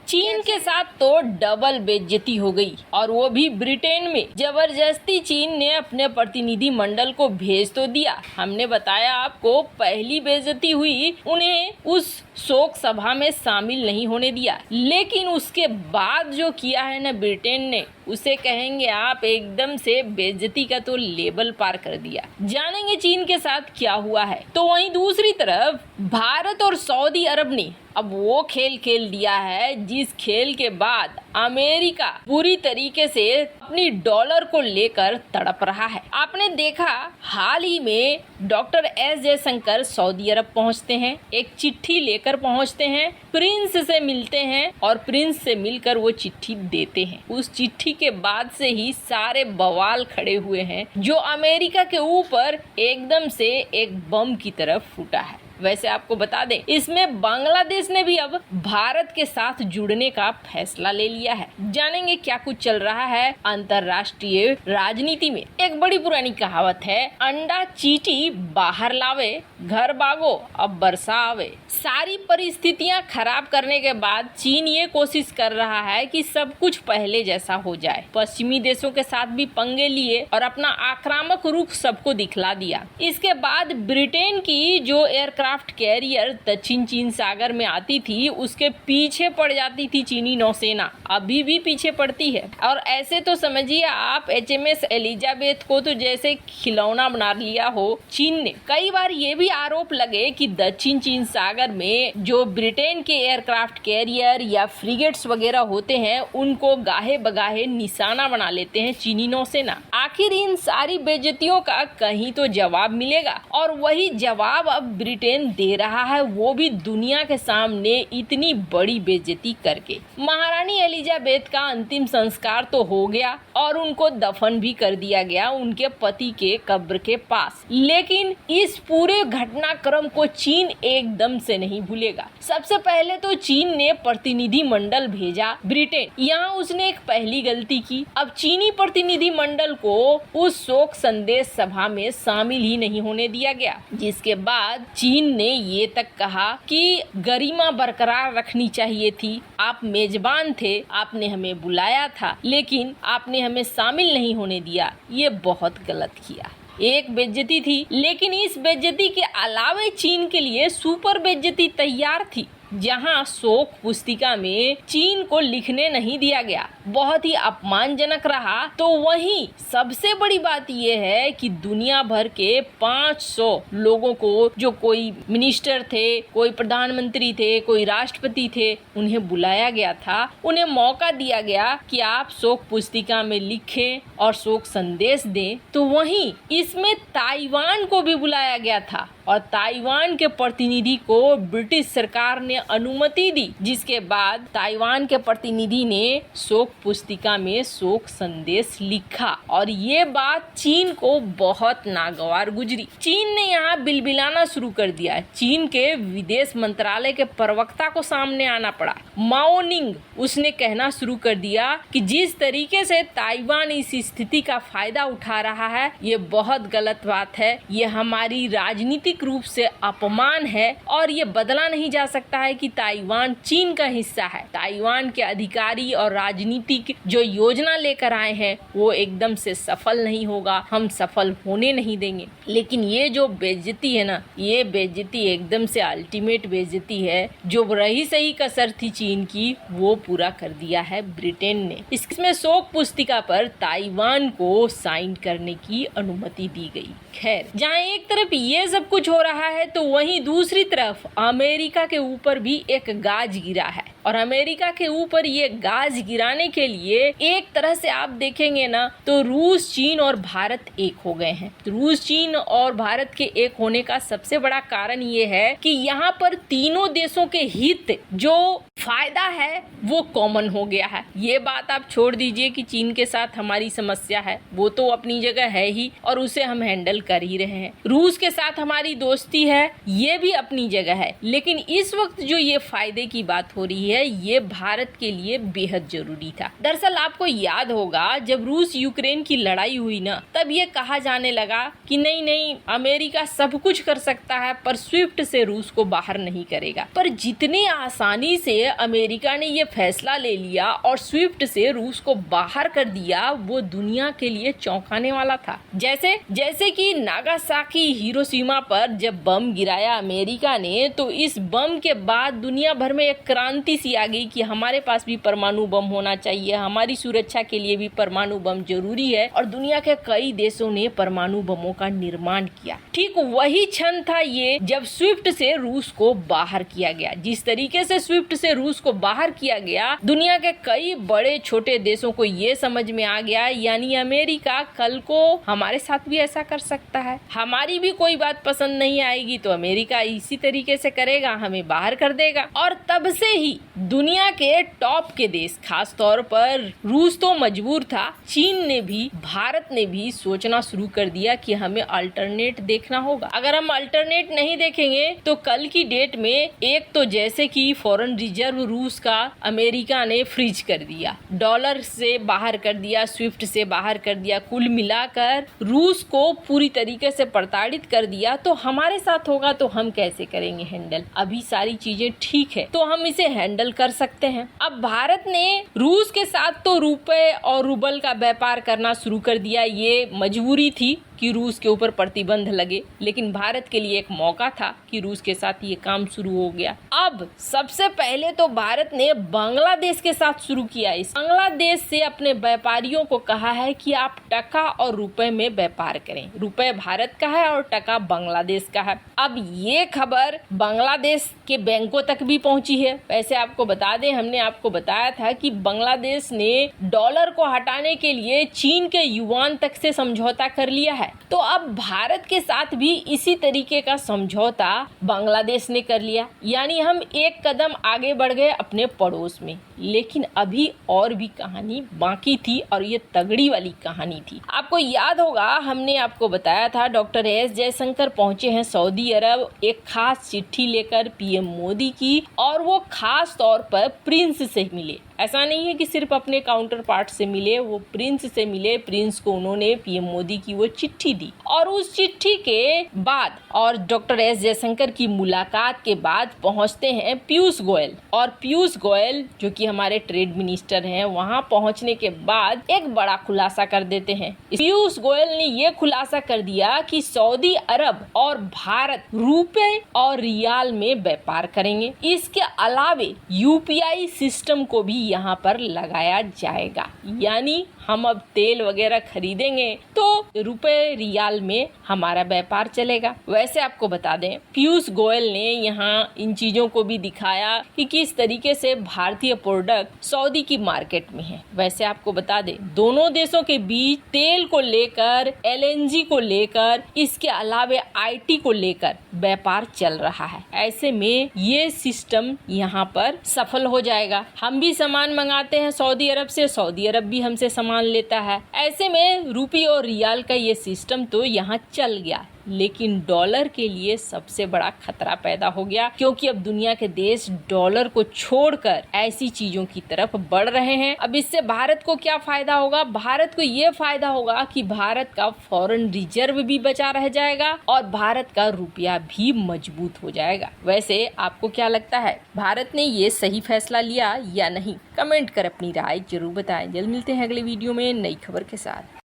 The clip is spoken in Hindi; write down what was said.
चीन के साथ तो डबल बेइज्जती हो गई और वो भी ब्रिटेन में। जबरदस्ती चीन ने अपने प्रतिनिधि मंडल को भेज तो दिया। हमने बताया आपको पहली बेइज्जती हुई, उन्हें उस शोक सभा में शामिल नहीं होने दिया। लेकिन उसके बाद जो किया है ना ब्रिटेन ने, उसे कहेंगे आप एकदम से बेइज्जती का तो लेवल पार कर दिया। जानेंगे चीन के साथ क्या हुआ है। तो वहीं दूसरी तरफ भारत और सऊदी अरब ने अब वो खेल खेल दिया है जिस खेल के बाद अमेरिका पूरी तरीके से अपनी डॉलर को लेकर तड़प रहा है। आपने देखा हाल ही में डॉक्टर एस जयशंकर सऊदी अरब पहुंचते हैं, एक चिट्ठी लेकर पहुंचते हैं, प्रिंस से मिलते हैं और प्रिंस से मिलकर वो चिट्ठी देते हैं। उस चिट्ठी के बाद से ही सारे बवाल खड़े हुए हैं जो अमेरिका के ऊपर एकदम से एक बम की तरफ फूटा है। वैसे आपको बता दें, इसमें बांग्लादेश ने भी अब भारत के साथ जुड़ने का फैसला ले लिया है। जानेंगे क्या कुछ चल रहा है अंतर्राष्ट्रीय राजनीति में। एक बड़ी पुरानी कहावत है, अंडा चींटी बाहर लावे, घर भागो अब बरसा आवे। सारी परिस्थितियां खराब करने के बाद चीन ये कोशिश कर रहा है कि सब कुछ पहले जैसा हो जाए। पश्चिमी देशों के साथ भी पंगे लिए और अपना आक्रामक रुख सबको दिखला दिया। इसके बाद ब्रिटेन की जो एयरक्राफ्ट कैरियर दक्षिण चीन सागर में आती थी, उसके पीछे पड़ जाती थी चीनी नौसेना, अभी भी पीछे पड़ती है। और ऐसे तो समझिए आप HMS एलिजाबेथ को तो जैसे खिलौना बना लिया हो चीन ने। कई बार ये भी आरोप लगे कि दक्षिण चीन सागर में जो ब्रिटेन के एयरक्राफ्ट कैरियर या फ्रिगेट्स वगैरह होते हैं, उनको गाहे बगाहे निशाना बना लेते हैं चीनी नौसेना। आखिर इन सारी बेइज्जतियों का कहीं तो जवाब मिलेगा, और वही जवाब अब ब्रिटेन दे रहा है, वो भी दुनिया के सामने इतनी बड़ी बेइज्जती करके। महारानी एलिजाबेथ का अंतिम संस्कार तो हो गया और उनको दफन भी कर दिया गया उनके पति के कब्र के पास। लेकिन इस पूरे घटनाक्रम को चीन एकदम से नहीं भूलेगा। सबसे पहले तो चीन ने प्रतिनिधि मंडल भेजा ब्रिटेन, यहाँ उसने एक पहली गलती की। अब चीनी प्रतिनिधि मंडल को उस शोक संदेश सभा में शामिल ही नहीं होने दिया गया, जिसके बाद चीन ने ये तक कहा कि गरिमा बरकरार रखनी चाहिए थी। आप मेजबान थे, आपने हमें बुलाया था, लेकिन आपने हमें शामिल नहीं होने दिया। ये बहुत गलत किया। एक बेइज्जती थी, लेकिन इस बेइज्जती के अलावे चीन के लिए सुपर बेइज्जती तैयार थी, जहां शोक पुस्तिका में चीन को लिखने नहीं दिया गया। बहुत ही अपमानजनक रहा। तो वहीं सबसे बड़ी बात यह है कि दुनिया भर के 500 लोगों को, जो कोई मिनिस्टर थे, कोई प्रधानमंत्री थे, कोई राष्ट्रपति थे, उन्हें बुलाया गया था। उन्हें मौका दिया गया कि आप शोक पुस्तिका में लिखें और शोक संदेश दें। तो वहीं इसमें ताइवान को भी बुलाया गया था और ताइवान के प्रतिनिधि को ब्रिटिश सरकार ने अनुमति दी, जिसके बाद ताइवान के प्रतिनिधि ने शोक पुस्तिका में शोक संदेश लिखा। और ये बात चीन को बहुत नागवार गुजरी। चीन ने यहाँ बिलबिलाना शुरू कर दिया। चीन के विदेश मंत्रालय के प्रवक्ता को सामने आना पड़ा। माओ निंग, उसने कहना शुरू कर दिया कि जिस तरीके से ताइवान इस स्थिति का फायदा उठा रहा है, ये बहुत गलत बात है। ये हमारी राजनीतिक रूप से अपमान है और ये बदला नहीं जा सकता है कि ताइवान चीन का हिस्सा है। ताइवान के अधिकारी और राजनीतिक जो योजना लेकर आए हैं, वो एकदम से सफल नहीं होगा, हम सफल होने नहीं देंगे। लेकिन ये जो बेइज्जती है ना, ये बेइज्जती एकदम से अल्टीमेट बेइज्जती है। जो रही सही कसर थी चीन की, वो पूरा कर दिया है ब्रिटेन ने। इसमें शोक पुस्तिका पर ताइवान को साइन करने की अनुमति दी गई। खैर, जहाँ एक तरफ ये सब कुछ हो रहा है, तो वहीं दूसरी तरफ अमेरिका के ऊपर भी एक गाज गिरा है। और अमेरिका के ऊपर ये गाज गिराने के लिए एक तरह से आप देखेंगे ना, तो रूस, चीन और भारत एक हो गए हैं। रूस, चीन और भारत के एक होने का सबसे बड़ा कारण ये है कि यहाँ पर तीनों देशों के हित, जो फायदा है, वो कॉमन हो गया है। ये बात आप छोड़ दीजिए कि चीन के साथ हमारी समस्या है, वो तो अपनी जगह है ही और उसे हम हैंडल कर ही रहे हैं। रूस के साथ हमारी दोस्ती है, ये भी अपनी जगह है, लेकिन इस वक्त जो ये फायदे की बात हो रही है ये भारत के लिए बेहद जरूरी था। दरअसल आपको याद होगा जब रूस यूक्रेन की लड़ाई हुई ना, तब ये कहा जाने लगा कि नहीं नहीं अमेरिका सब कुछ कर सकता है पर स्विफ्ट से रूस को बाहर नहीं करेगा। पर जितनी आसानी से अमेरिका ने ये फैसला ले लिया और स्विफ्ट से रूस को बाहर कर दिया, वो दुनिया के लिए चौंकाने वाला था। जैसे कि नागासाकी हिरोशिमा पर जब बम गिराया अमेरिका ने, तो इस बम के बाद दुनिया भर में एक क्रांति सी आ गई कि हमारे पास भी परमाणु बम होना चाहिए, हमारी सुरक्षा के लिए भी परमाणु बम जरूरी है, और दुनिया के कई देशों ने परमाणु बमों का निर्माण किया। ठीक वही क्षण था ये जब स्विफ्ट से रूस को बाहर किया गया। जिस तरीके से स्विफ्ट से रूस को बाहर किया गया, दुनिया के कई बड़े छोटे देशों को ये समझ में आ गया, यानी अमेरिका कल को हमारे साथ भी ऐसा कर सकता है। हमारी भी कोई बात पसंद नहीं आएगी तो अमेरिका इसी तरीके से करेगा, हमें बाहर कर देगा। और तब से ही दुनिया के टॉप के देश, खास तौर पर रूस तो मजबूर था, चीन ने भी, भारत ने भी सोचना शुरू कर दिया कि हमें अल्टरनेट देखना होगा। अगर हम अल्टरनेट नहीं देखेंगे तो कल की डेट में एक तो जैसे कि फॉरेन रिजर्व रूस का अमेरिका ने फ्रीज कर दिया, डॉलर से बाहर कर दिया, स्विफ्ट से बाहर कर दिया, कुल मिलाकर रूस को पूरी तरीके से प्रताड़ित कर दिया, तो हमारे साथ होगा तो हम कैसे करेंगे हैंडल। अभी सारी चीजें ठीक है तो हम इसे हैंडल कर सकते हैं। अब भारत ने रूस के साथ तो रुपए और रूबल का व्यापार करना शुरू कर दिया, ये मजबूरी थी कि रूस के ऊपर प्रतिबंध लगे, लेकिन भारत के लिए एक मौका था कि रूस के साथ ये काम शुरू हो गया। अब सबसे पहले तो भारत ने बांग्लादेश के साथ शुरू किया। इस बांग्लादेश से अपने व्यापारियों को कहा है कि आप टका और रुपए में व्यापार करें। रुपए भारत का है और टका बांग्लादेश का है। अब ये खबर बांग्लादेश के बैंकों तक भी पहुंची है। वैसे आपको बता दें, हमने आपको बताया था कि बांग्लादेश ने डॉलर को हटाने के लिए चीन के युआन तक से समझौता कर लिया है। तो अब भारत के साथ भी इसी तरीके का समझौता बांग्लादेश ने कर लिया, यानी हम एक कदम आगे बढ़ गए अपने पड़ोस में। लेकिन अभी और भी कहानी बाकी थी और ये तगड़ी वाली कहानी थी। आपको याद होगा हमने आपको बताया था डॉक्टर एस जयशंकर पहुंचे हैं सऊदी अरब एक खास चिट्ठी लेकर पीएम मोदी की, और वो खास तौर पर प्रिंस से मिले। ऐसा नहीं है कि सिर्फ अपने काउंटर पार्ट से मिले, वो प्रिंस से मिले। प्रिंस को उन्होंने पीएम मोदी की वो चिट्ठी दी, और उस चिट्ठी के बाद और डॉक्टर एस जयशंकर की मुलाकात के बाद पहुंचते हैं पीयूष गोयल। और पीयूष गोयल जो कि हमारे ट्रेड मिनिस्टर हैं, वहां पहुंचने के बाद एक बड़ा खुलासा कर देते हैं। पीयूष गोयल ने ये खुलासा कर दिया कि सऊदी अरब और भारत रुपए और रियाल में व्यापार करेंगे। इसके अलावे यूपीआई सिस्टम को भी यहाँ पर लगाया जाएगा, यानी हम अब तेल वगैरह खरीदेंगे तो रुपए रियाल में हमारा व्यापार चलेगा। वैसे आपको बता दें पीयूष गोयल ने यहाँ इन चीजों को भी दिखाया कि किस तरीके से भारतीय प्रोडक्ट सऊदी की मार्केट में है। वैसे आपको बता दें दोनों देशों के बीच तेल को लेकर, एलएनजी को लेकर, इसके अलावे आईटी को लेकर व्यापार चल रहा है। ऐसे में ये सिस्टम यहाँ पर सफल हो जाएगा। हम भी सामान मंगाते हैं सऊदी अरब से, सऊदी अरब भी हमसे सामान लेता है। ऐसे में रुपये और रियाल का ये सिस्टम तो यहाँ चल गया, लेकिन डॉलर के लिए सबसे बड़ा खतरा पैदा हो गया, क्योंकि अब दुनिया के देश डॉलर को छोड़कर ऐसी चीजों की तरफ बढ़ रहे हैं। अब इससे भारत को क्या फायदा होगा? भारत को ये फायदा होगा कि भारत का फॉरेन रिजर्व भी बचा रह जाएगा और भारत का रुपया भी मजबूत हो जाएगा। वैसे आपको क्या लगता है, भारत ने ये सही फैसला लिया या नहीं? कमेंट कर अपनी राय जरूर बताएं। जल्द मिलते हैं अगले वीडियो में नई खबर के साथ।